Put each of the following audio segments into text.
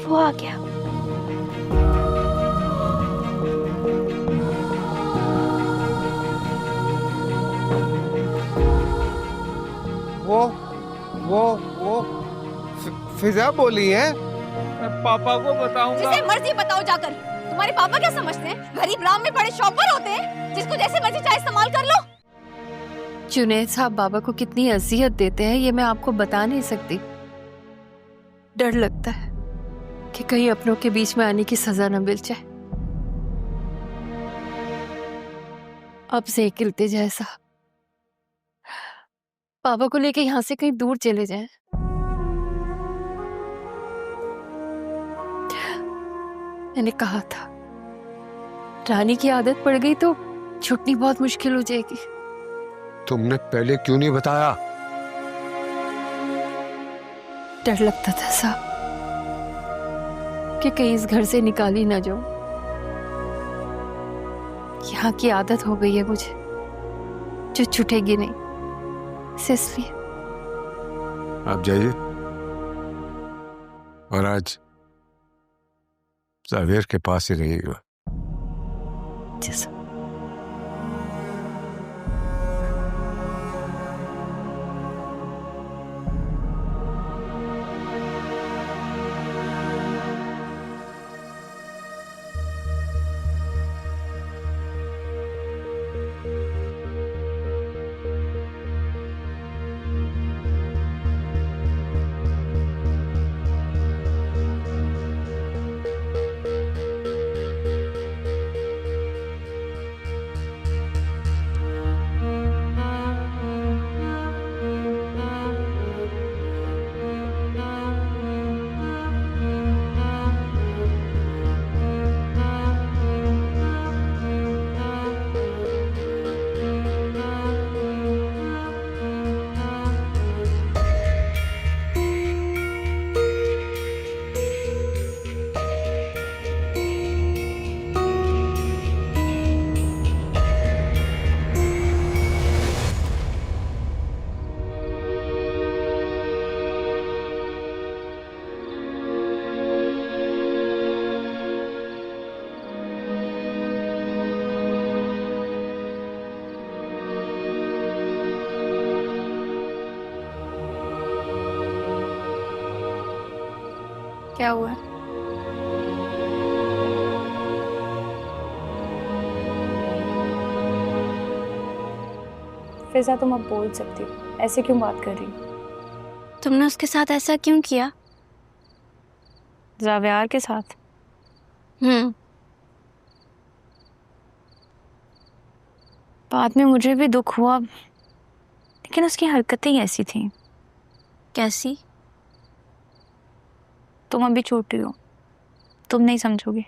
वो आ गया। वो वो वो फिजा बोली है। मैं पापा को बताऊंगा। जिसे मर्जी बताओ जाकर। तुम्हारे पापा क्या समझते हैं? गरीब राम में बड़े शॉपर होते हैं, जिसको जैसे मर्जी चाहे इस्तेमाल कर लो। जुनैद साहब बाबा को कितनी अजियत देते हैं ये मैं आपको बता नहीं सकती। डर लगता है कि कहीं अपनों के बीच में आने की सजा न मिल जाए। अब से गिलते जैसा बाबा को लेके यहाँ से कहीं दूर चले जाएं। मैंने कहा था रानी की आदत पड़ गई तो छुटनी बहुत मुश्किल हो जाएगी। तुमने पहले क्यों नहीं बताया? डर लगता था साहब कि कहीं इस घर से निकाली ना जाऊं। यहाँ की आदत हो गई है मुझे जो छूटेगी नहीं, इसलिए। आप जाइए और आज जावेर के पास ही रहिएगा। जैसा क्या हुआ? फिजा तुम अब बोल सकती हो, ऐसे क्यों बात कर रही हो? तुमने उसके साथ ऐसा क्यों किया? जावेयार के साथ? बाद में मुझे भी दुख हुआ, लेकिन उसकी हरकतें ही ऐसी थी। कैसी? तुम अभी छोटी हो, तुम नहीं समझोगे।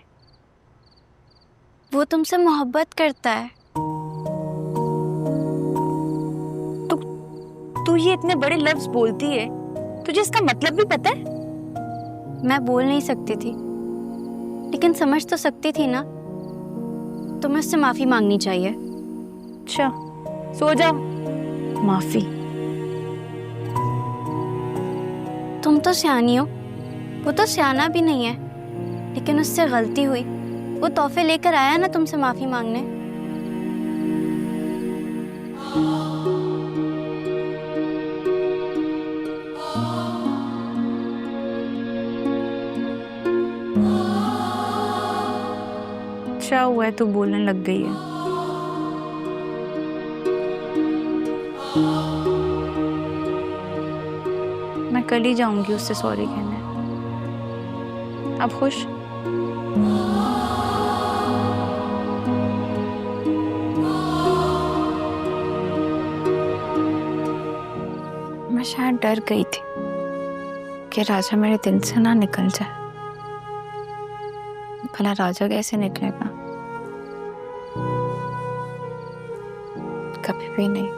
वो तुमसे मोहब्बत करता है। तू ये इतने बड़े लफ्ज बोलती है, तुझे इसका मतलब भी पता है? मैं बोल नहीं सकती थी, लेकिन समझ तो सकती थी ना। तुम्हें उससे माफी मांगनी चाहिए। अच्छा, सो जाओ। माफी? तुम तो सियानी हो, वो तो सियाना भी नहीं है, लेकिन उससे गलती हुई। वो तोहफे लेकर आया ना तुमसे माफी मांगने। अच्छा हुआ है तू बोलने लग गई है। मैं कल ही जाऊंगी उससे सॉरी कहने। अब खुश? मैं शायद डर गई थी कि राजा मेरे दिल से ना निकल जाए। भला राजा कैसे निकलेगा? कभी भी नहीं।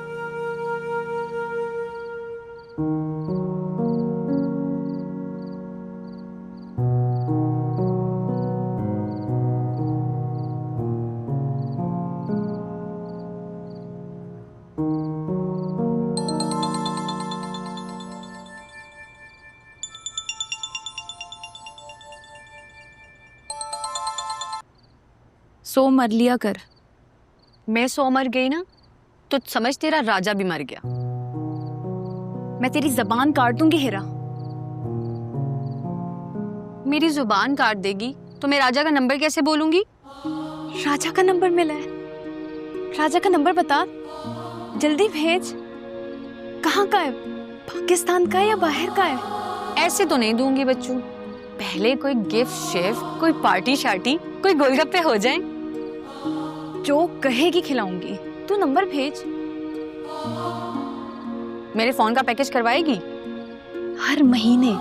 सो मर लिया कर। मैं 100 मर गई ना तो समझ तेरा राजा भी मर गया। मैं तेरी जबान काट दूंगी हिरा। मेरी जुबान काट देगी तो मैं राजा का नंबर कैसे बोलूंगी? राजा का नंबर मिला है। राजा का नंबर बता, जल्दी भेज। कहाँ का है? पाकिस्तान का है या बाहर का है? ऐसे तो नहीं दूंगी बच्चू, पहले कोई गिफ्ट शिफ्ट, कोई पार्टी शार्टी, कोई गोलगप्पे हो जाए। जो कहेगी खिलाऊंगी। तू नंबर भेज। मेरे फोन का पैकेज करवाएगी? हर महीने।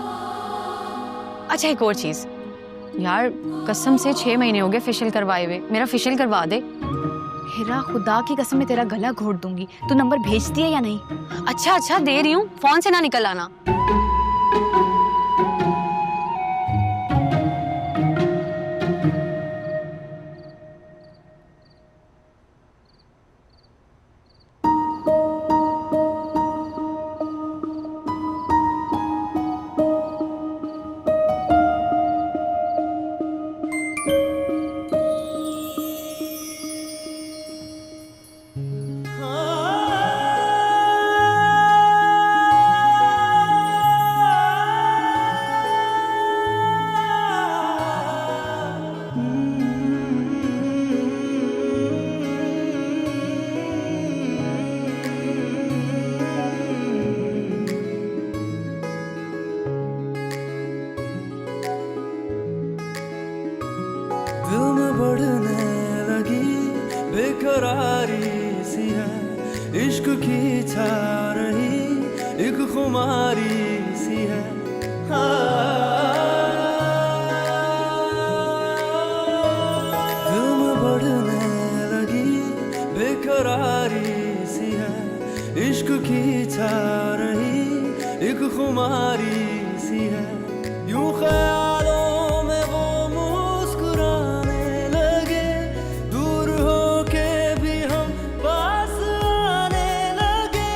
अच्छा एक और चीज यार, कसम से 6 महीने हो गए फेशियल करवाए हुए, मेरा फेशियल करवा दे। हिरा खुदा की कसम मैं तेरा गला घोट दूंगी। तू नंबर भेजती है या नहीं? अच्छा दे रही हूँ, फोन से ना निकल आना। दिल में बढ़ने लगी बेकरारी सी है, इश्क की छा रही एक खुमारी सी है। दिल में बढ़ने लगी बेकरारी सी है, इश्क की छा रही एक खुमारी सी है। यूं ख्यालों में वो मुस्कुराने लगे, दूर होके भी हम पास आने लगे।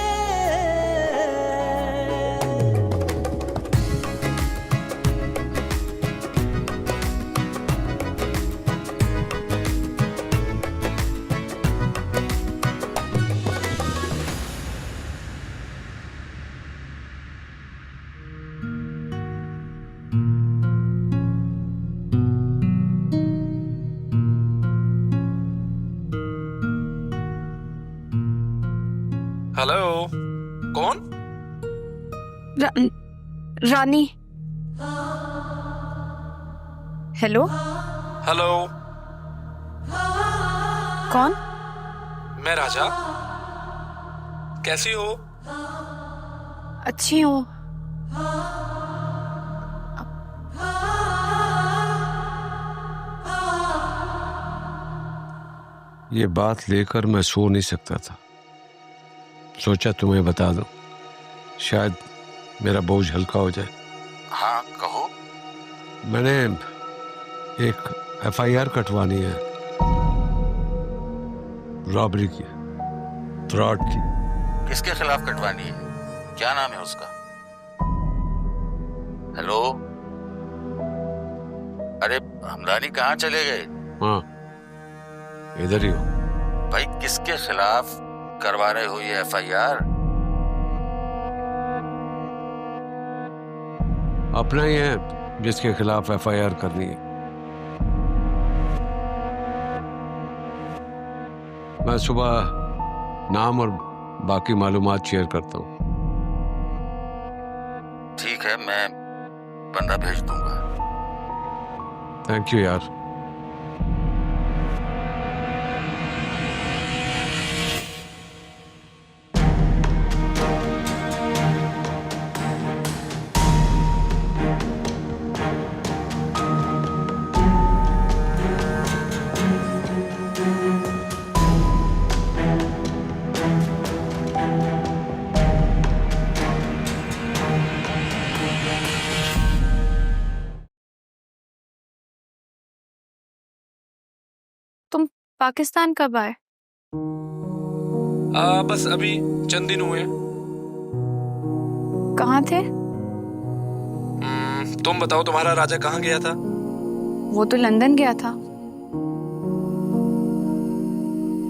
हेलो, कौन? रानी। हेलो, हेलो, कौन? मैं राजा। कैसी हो? अच्छी हूँ। ये बात लेकर मैं सो नहीं सकता था, सोचा तुम्हें बता दूं, शायद मेरा बोझ हल्का हो जाए। हाँ कहो। मैंने एक FIR कटवानी है, रॉबरी की, फ्रॉड की। किसके खिलाफ कटवानी है? क्या नाम है उसका? हेलो, अरे हमदानी कहाँ चले गए? हाँ, इधर ही हो। भाई किसके खिलाफ करवा रहे हो ये FIR? अपना ही है जिसके खिलाफ FIR करनी है। मैं सुबह नाम और बाकी मालूमात शेयर करता हूँ। ठीक है, मैं बंदा भेज दूंगा। थैंक यू यार। तुम पाकिस्तान कब आए? बस अभी चंद दिन हुए। कहाँ थे? तुम बताओ, तुम्हारा राजा कहाँ गया था? वो तो लंदन गया था।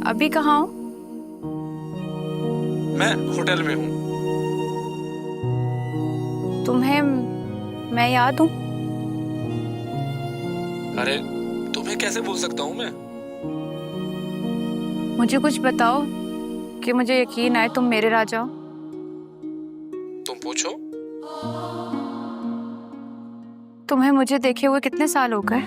अभी कहाँ हो? मैं होटल में हूँ। तुम्हें मैं याद हूँ? अरे तुम्हें कैसे भूल सकता हूँ मैं? मुझे कुछ बताओ कि मुझे यकीन आए तुम मेरे राजा हो। तुम पूछो। तुम्हें मुझे देखे हुए कितने साल हो गए?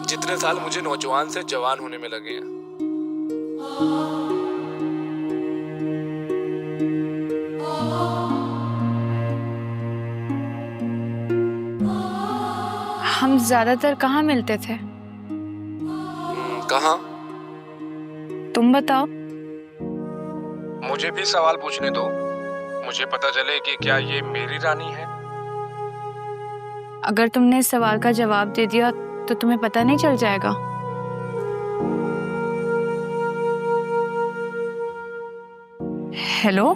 जितने साल मुझे नौजवान से जवान होने में लगे हैं। हम ज्यादातर कहाँ मिलते थे? कहाँ? तुम बताओ। मुझे भी सवाल पूछने दो, मुझे पता चले कि क्या ये मेरी रानी है। अगर तुमने इस सवाल का जवाब दे दिया तो तुम्हें पता नहीं चल जाएगा? हेलो?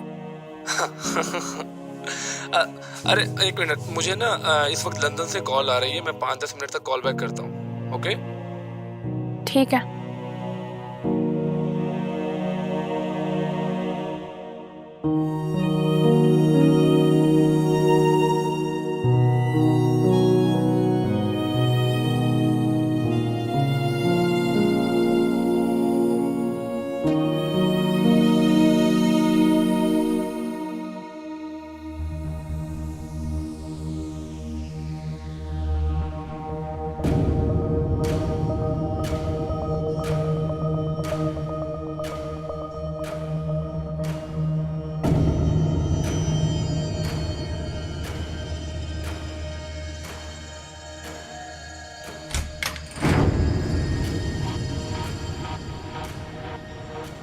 अरे एक मिनट, मुझे ना इस वक्त लंदन से कॉल आ रही है। मैं 5-10 मिनट तक कॉल बैक करता हूँ। ओके? ठीक है।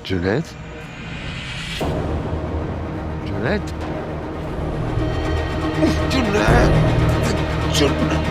जुनैद, जुनैद, जुनैद, जुनैद।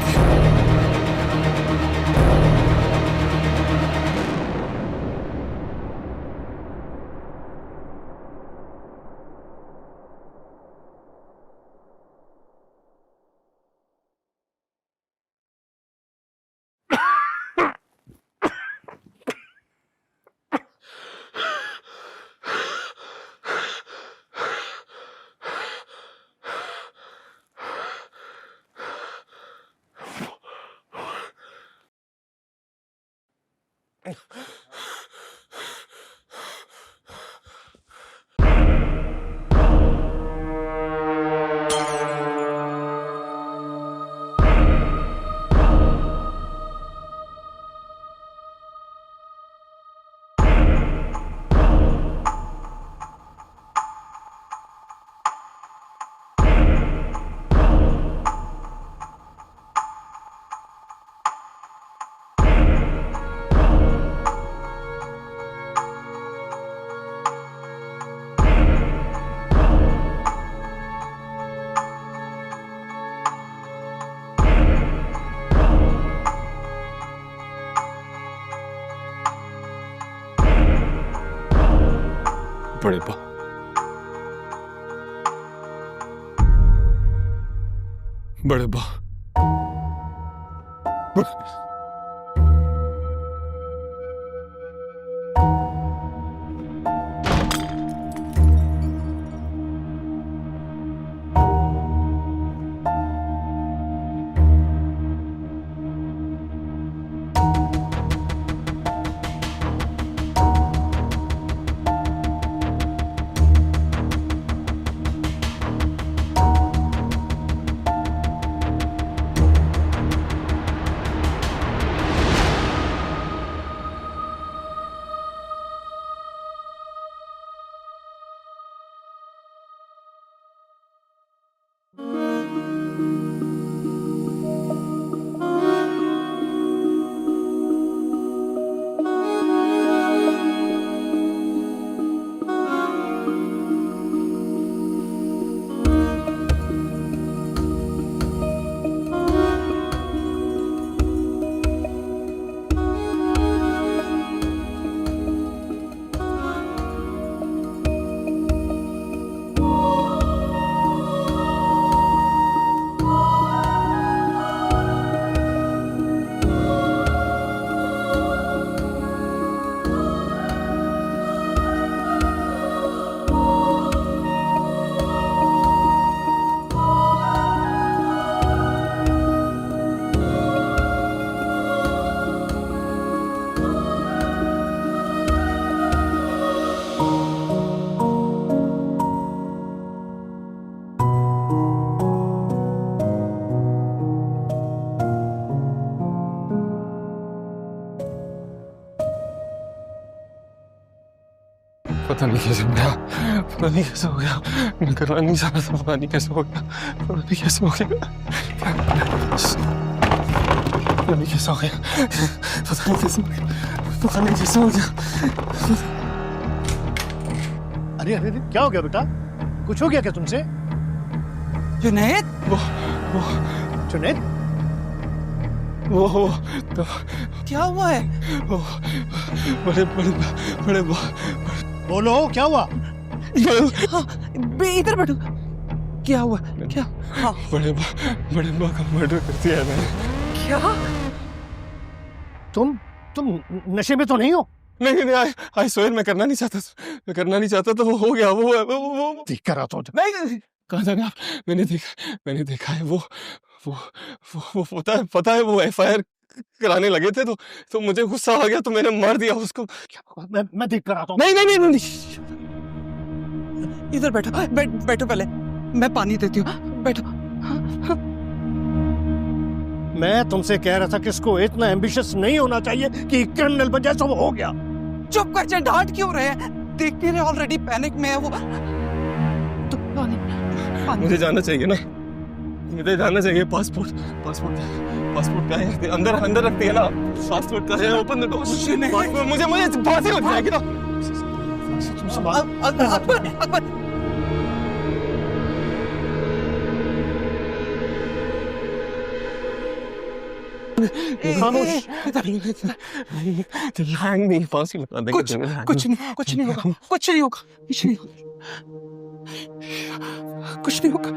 बड़े बा, बड़े बा, पता नहीं कैसे हो गया, पता नहीं कैसे हो गया, मैं करना नहीं चाह रहा था, पता नहीं कैसे हो गया, पता नहीं कैसे हो गया, पता नहीं कैसे हो गया, पता नहीं कैसे हो गया, पता नहीं कैसे हो गया। अरे अरे क्या हो गया बेटा? कुछ हो गया क्या तुमसे? जुनैद, जुनैद, वो तो क्या हुआ है? वो बड़े बड़े बड़े बोलो क्या हुआ? हाँ, इधर बैठो। क्या हुआ? क्या? हाँ, बड़े बड़े का मर्डर कर दिया है मैंने। क्या? तुम नशे में तो नहीं हो? नहीं आई स्वेयर मैं करना नहीं चाहता, मैं करना नहीं चाहता, तो वो हो गया। वो देख कर आता हूँ। नहीं कहाँ जाने आप? मैंने देखा है वो पता है वो FIR कराने लगे थे, तो मुझे गुस्सा आ गया, तो मैंने मार दिया उसको। मैं देख कर आता हूँ। नहीं इधर बैठो, बैठो पहले, मैं पानी देती हूँ, बैठो। मैं तुमसे कह रहा था कि इसको इतना एम्बिशियस नहीं होना चाहिए कि क्रिमिनल बन जाए, तो वो हो गया। चुप कर जा, डांट क्यों रहे हैं? देख नहीं रहे ऑलरेडी पैनिक में है वो। तो पानी मुझे जाना चाहिए ना, मुझे जाना चाहिए। पासपोर्ट का है अंदर रखती है ना, पासपोर्ट का है, ओपन द डोर। मुझे फांसी लग जाएगी ना। अकबर खामोश। फांसी लगा देंगे। कुछ नहीं होगा, कुछ नहीं होगा।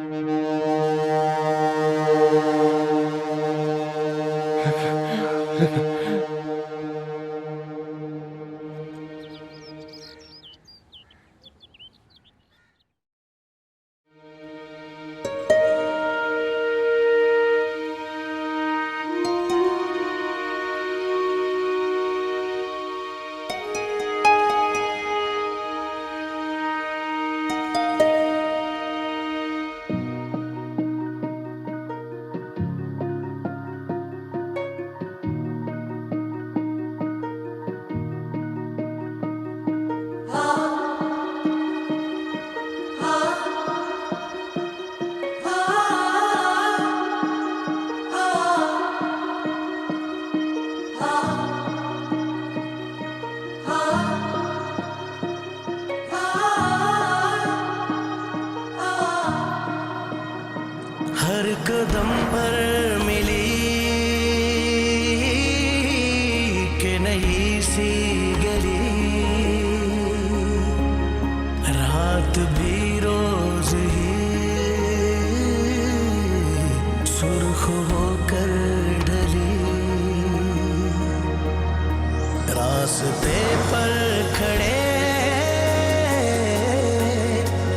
हर कदम पर मिली कि नई सी गली, रात भी रोज ही सुर्ख होकर ढली, रास्ते पर खड़े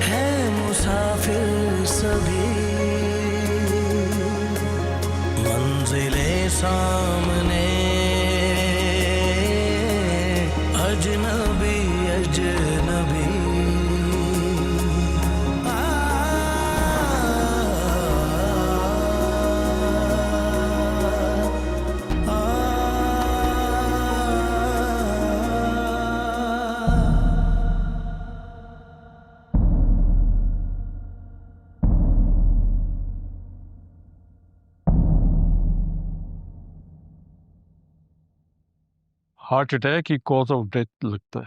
हैं मुसाफिर सभी, मंजिलें सामने अजनबी अजनबी। Heart attack he cause of death लगता है।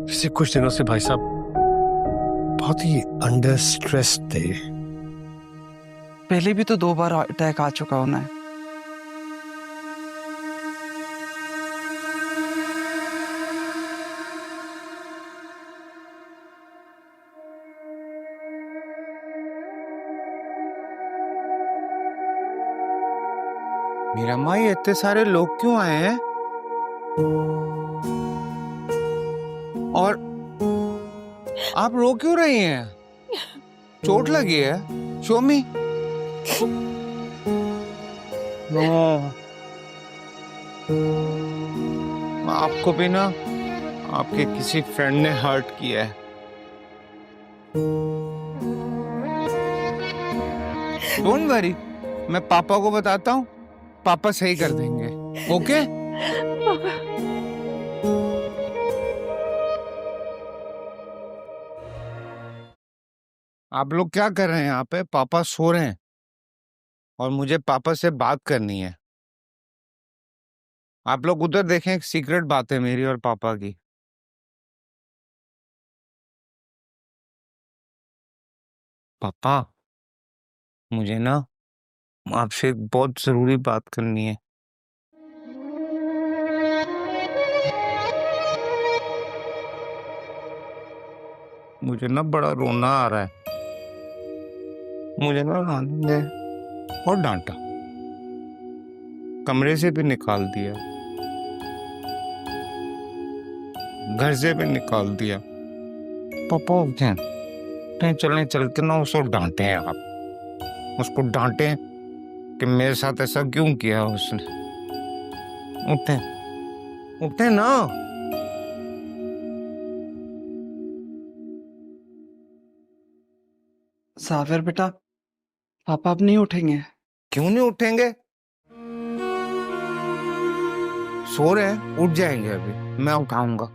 पिछले कुछ दिनों से भाई साहब बहुत ही अंडर स्ट्रेस थे। पहले भी तो 2 बार अटैक आ चुका होना है। मेरा माँ, ये इतने सारे लोग क्यों आए हैं? और आप रो क्यों रही हैं? चोट लगी है? शो मी। आपको भी ना आपके किसी फ्रेंड ने हर्ट किया है। डोंट वरी, मैं पापा को बताता हूँ, पापा सही कर देंगे। ओके? आप लोग क्या कर रहे हैं यहाँ पे? पापा सो रहे हैं और मुझे पापा से बात करनी है। आप लोग उधर देखें, एक सीक्रेट बात है मेरी और पापा की। पापा, मुझे ना आपसे एक बहुत जरूरी बात करनी है। मुझे ना बड़ा रोना आ रहा है। मुझे ना आनंद ने और डांटा, कमरे से भी निकाल दिया, घर से भी निकाल दिया। पापा उठे, चलने चल के ना उसको डांटे हैं आप। उसको डांटे कि मेरे साथ ऐसा क्यों किया उसने। उठे उठे ना। सागर बेटा, पापा अब नहीं उठेंगे। क्यों नहीं उठेंगे? सो रहे हैं, उठ जाएंगे अभी, मैं उठाऊंगा।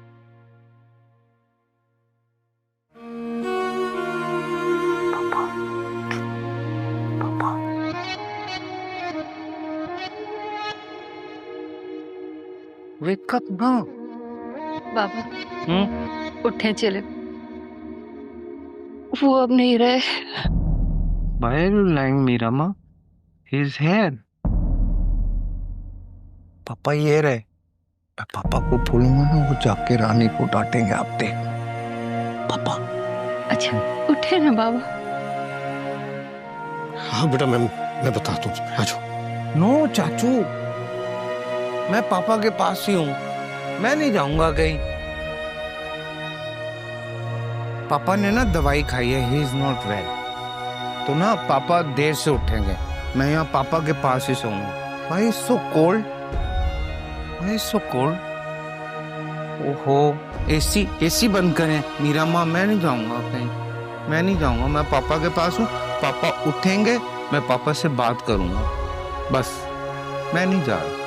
वेक अप ना। बाबा उठे, चले। वो अब नहीं रहे। Why are you lying, Meera Ma? He's here. पापा ये रहे। मैं पापा को बोलूंगा ना, वो जाके रानी को डांटेंगे। आप देख पापा। अच्छा उठे ना बाबा। हाँ बेटा, मैं बताता हूँ, आ जाओ। नो चाचू, मैं पापा के पास ही हूँ, मैं नहीं जाऊंगा कहीं। पापा ने ना दवाई खाई है, ही इज नॉट वेल, तो ना पापा देर से उठेंगे। मैं यहाँ पापा के पास ही सोऊंगा। Why is so cold? Why is so cold? ओहो, एसी बंद करें। मीरा माँ, मैं नहीं जाऊंगा कहीं, मैं नहीं जाऊंगा। मैं पापा के पास हूँ, पापा उठेंगे, मैं पापा से बात करूंगा, बस। मैं नहीं जा रहा।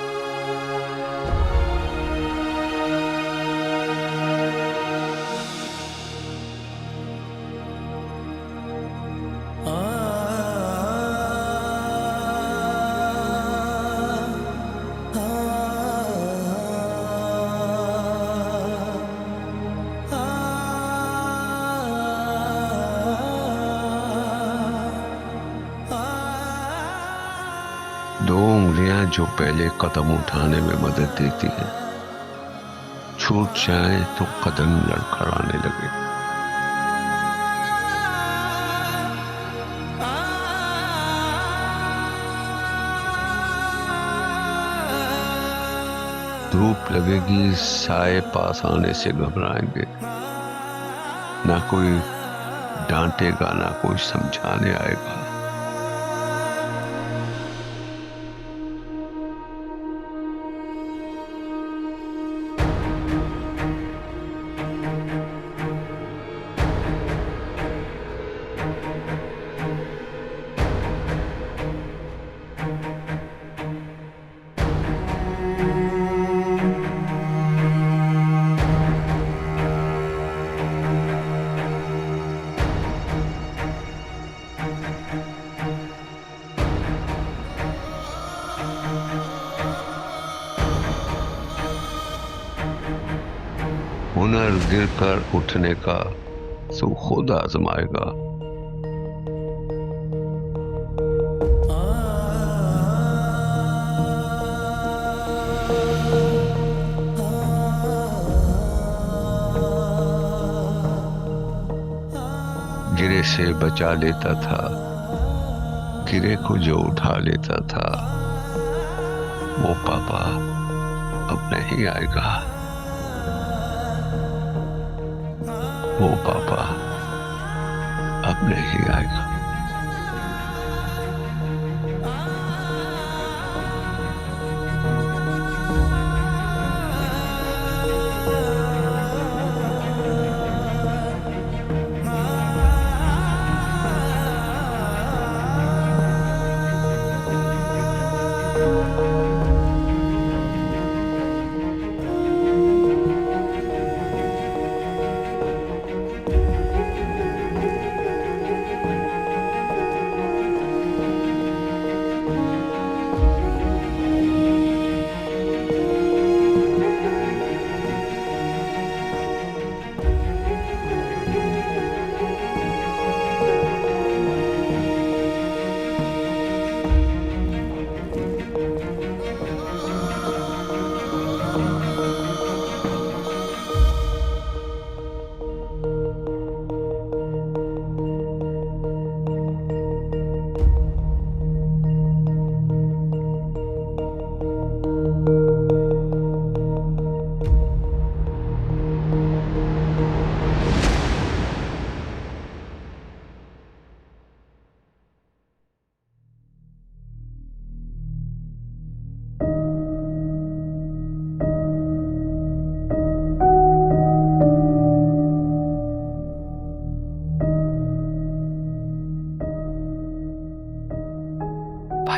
दो उंगलियां जो पहले कदम उठाने में मदद देती है, छूट जाए तो कदम लड़खड़ाने लगे। धूप लगेगी, साए पास आने से घबराएंगे। ना कोई डांटेगा, ना कोई समझाने आएगा। हुनर गिर कर उठने का सो खुद आजमाएगा। गिरे से बचा लेता था, गिरे को जो उठा लेता था, वो पापा अब नहीं आएगा। वो पापा अब नहीं आएगा।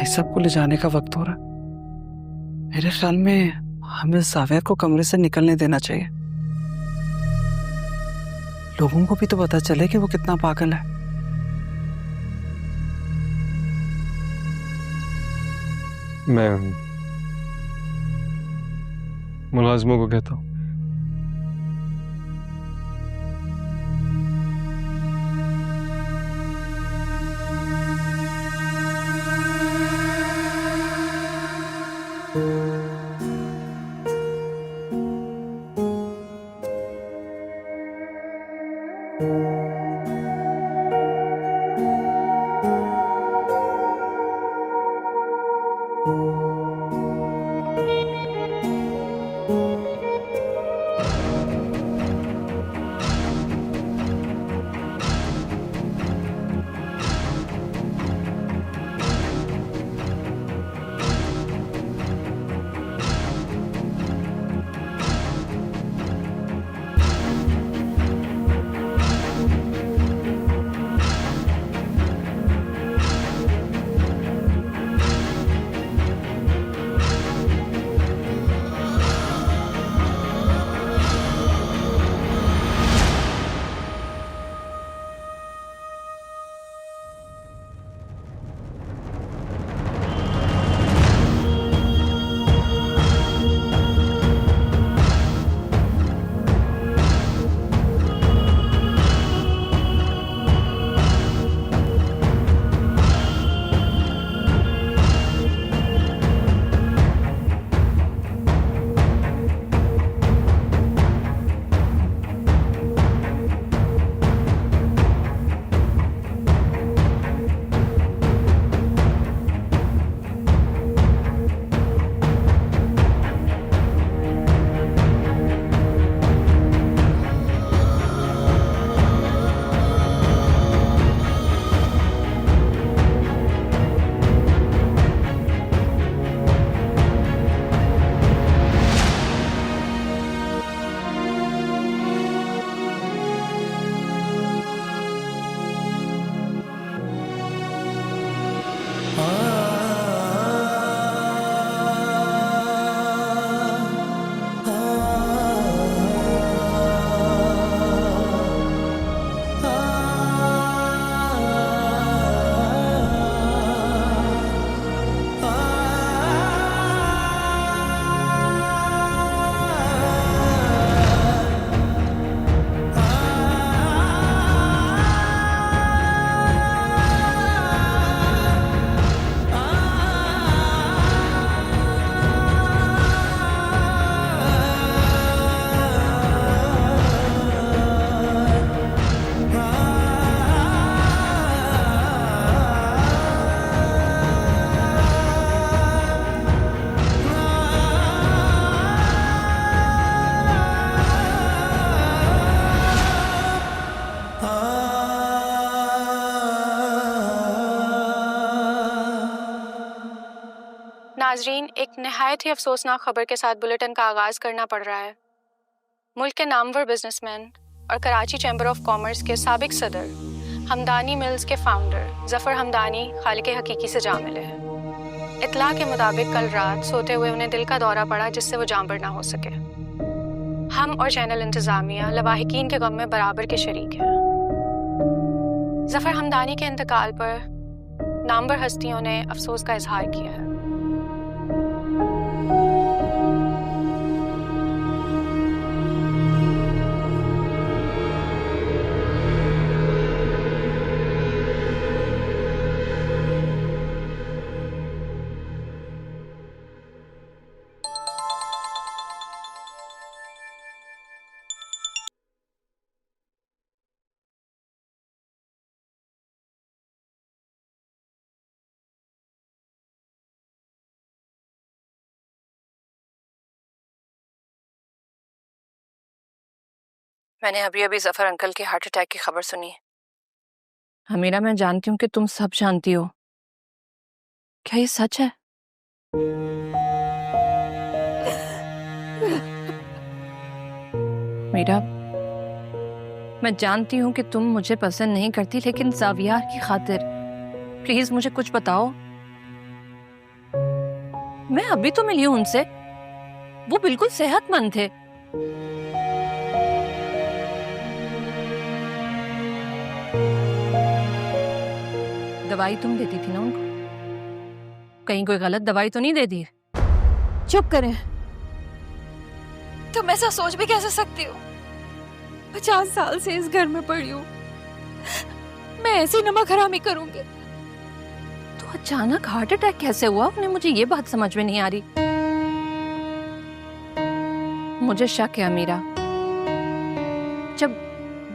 भाई साहब को ले जाने का वक्त हो रहा। मेरे ख्याल में हमें जावेद को कमरे से निकलने देना चाहिए। लोगों को भी तो पता चले कि वो कितना पागल है। मैं मुलाजिमों को कहता हूँ। नाजरीन, एक नहायत ही अफसोसनाक खबर के साथ बुलेटिन का आगाज़ करना पड़ रहा है। मुल्क के नामवर बिजनेसमैन और कराची चैम्बर ऑफ कॉमर्स के साबिक सदर हमदानी मिल्स के फाउंडर ज़फ़र हमदानी खालिक हकीकी से जा मिले हैं। इत्तला के मुताबिक कल रात सोते हुए उन्हें दिल का दौरा पड़ा, जिससे वो जांबर ना हो सके। हम और चैनल इंतज़ामिया लवाहिकीन के गम में बराबर के शरीक हैं। ज़फ़र हमदानी के इंतकाल पर नामवर हस्तियों ने अफसोस का इजहार किया है। मैंने अभी अभी ज़फ़र अंकल के हार्ट अटैक की खबर सुनी है। हमीरा, मैं जानती हूँ कि तुम सब जानती हो। क्या ये सच है? मीरा, मैं जानती हूँ कि तुम मुझे पसंद नहीं करती, लेकिन ज़ावियार की खातिर प्लीज मुझे कुछ बताओ। मैं अभी तो मिली हूँ उनसे, वो बिल्कुल सेहतमंद थे। दवाई तुम देती थी ना उनको, कहीं कोई गलत दवाई तो नहीं दे दी? चुप करें। तुम ऐसा सोच भी कैसे सकती हो? 50 साल से इस घर में पड़ी हूँ, मैं ऐसी नमक हरामी करूंगी? तो अचानक हार्ट अटैक कैसे हुआ उन्हें, मुझे ये बात समझ में नहीं आ रही। मुझे शक है अमीरा, जब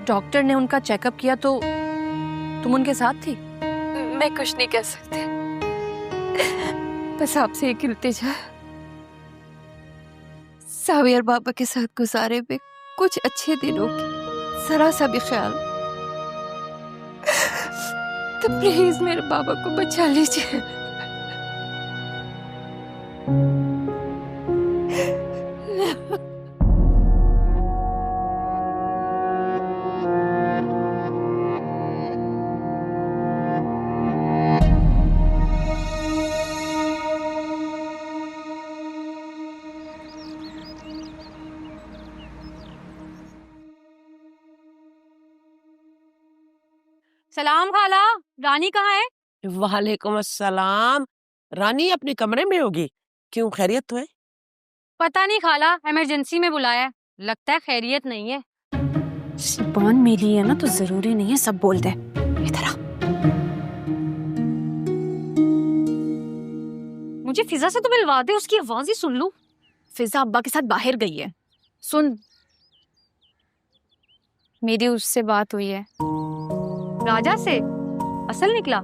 डॉक्टर ने उनका चेकअप किया तो तुम उनके साथ थी? मैं कुछ नहीं कह सकती, बस आपसे एक इल्तिजा, सावियर बाबा के साथ गुजारे हुए कुछ अच्छे दिनों की जरा सा भी ख्याल, तो प्लीज मेरे बाबा को बचा लीजिए। सलाम खाला, रानी कहाँ है? वालेकुम अस्सलाम। रानी अपने कमरे में होगी, क्यों खैरियत तो है? पता नहीं खाला, इमरजेंसी में बुलाया है, लगता है खैरियत नहीं है। जुबान मिली है ना तो जरूरी नहीं है सब बोल दे। इधर आ। मुझे फिजा से तो मिलवा दे, उसकी आवाज ही सुन लूं। फिजा अब्बा के साथ बाहर गई है। सुन, मेरी उससे बात हुई है। राजा से? असल निकला?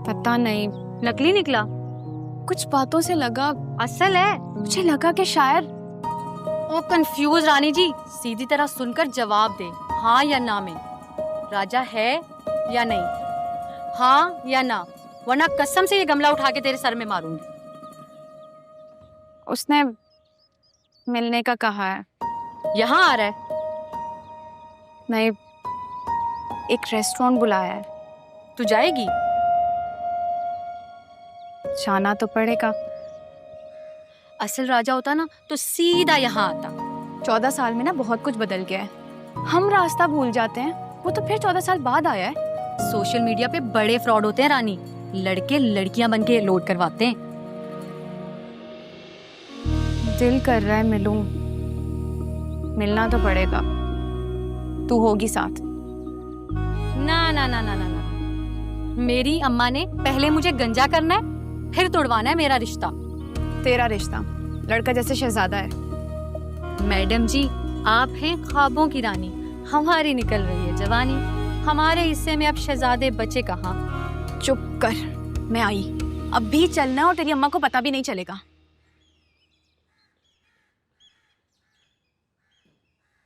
पता नहीं, नकली निकला? कुछ बातों से लगा असल है। मुझे लगा कि शायद। ओ कंफ्यूज रानी जी, सीधी तरह सुनकर जवाब दे, हाँ या ना में। राजा है या नहीं? हाँ या ना, वरना कसम से ये गमला उठा के तेरे सर में मारूंगी। उसने मिलने का कहा है। यहाँ आ रहा है? नहीं, एक रेस्टोरेंट बुलाया है। तू जाएगी? जाना तो पड़ेगा। असल राजा होता ना तो सीधा यहाँ आता। 14 साल में ना बहुत कुछ बदल गया है। हम रास्ता भूल जाते हैं, वो तो फिर 14 साल बाद आया है। सोशल मीडिया पे बड़े फ्रॉड होते हैं रानी, लड़के लड़कियां बन के लोड करवाते हैं। दिल कर रहा है मिलूं, मिलना तो पड़ेगा। तू होगी साथ? ना ना ना ना ना ना, मेरी अम्मा ने पहले मुझे गंजा करना है, फिर तोड़वाना है मेरा रिश्ता। तेरा रिश्ता लड़का जैसे शहजादा है। मैडम जी, आप हैं ख्वाबों की रानी, हमारी निकल रही है जवानी, हमारे हिस्से में अब शहजादे बचे कहाँ। चुप कर, मैं आई। अब भी चलना और तेरी अम्मा को पता भी नहीं चलेगा।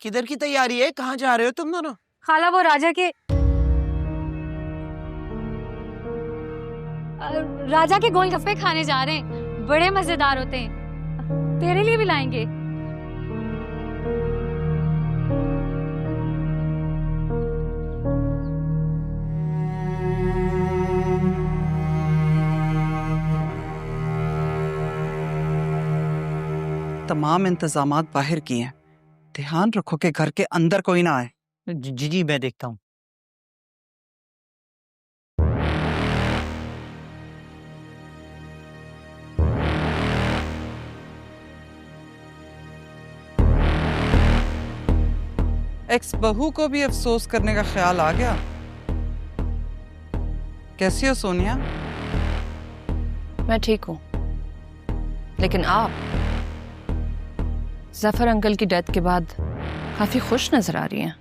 किधर की तैयारी है, कहाँ जा रहे हो तुम दोनों? खाला वो राजा के गोलगप्पे खाने जा रहे हैं, बड़े मजेदार होते हैं, तेरे लिए भी लाएंगे। तमाम इंतजामात बाहर किए हैं, ध्यान रखो कि घर के अंदर कोई ना आए। जी जी, मैं देखता हूँ। एक्स बहू को भी अफसोस करने का ख्याल आ गया। कैसी हो सोनिया? मैं ठीक हूँ, लेकिन आप जफर अंकल की डेथ के बाद काफी खुश नजर आ रही हैं।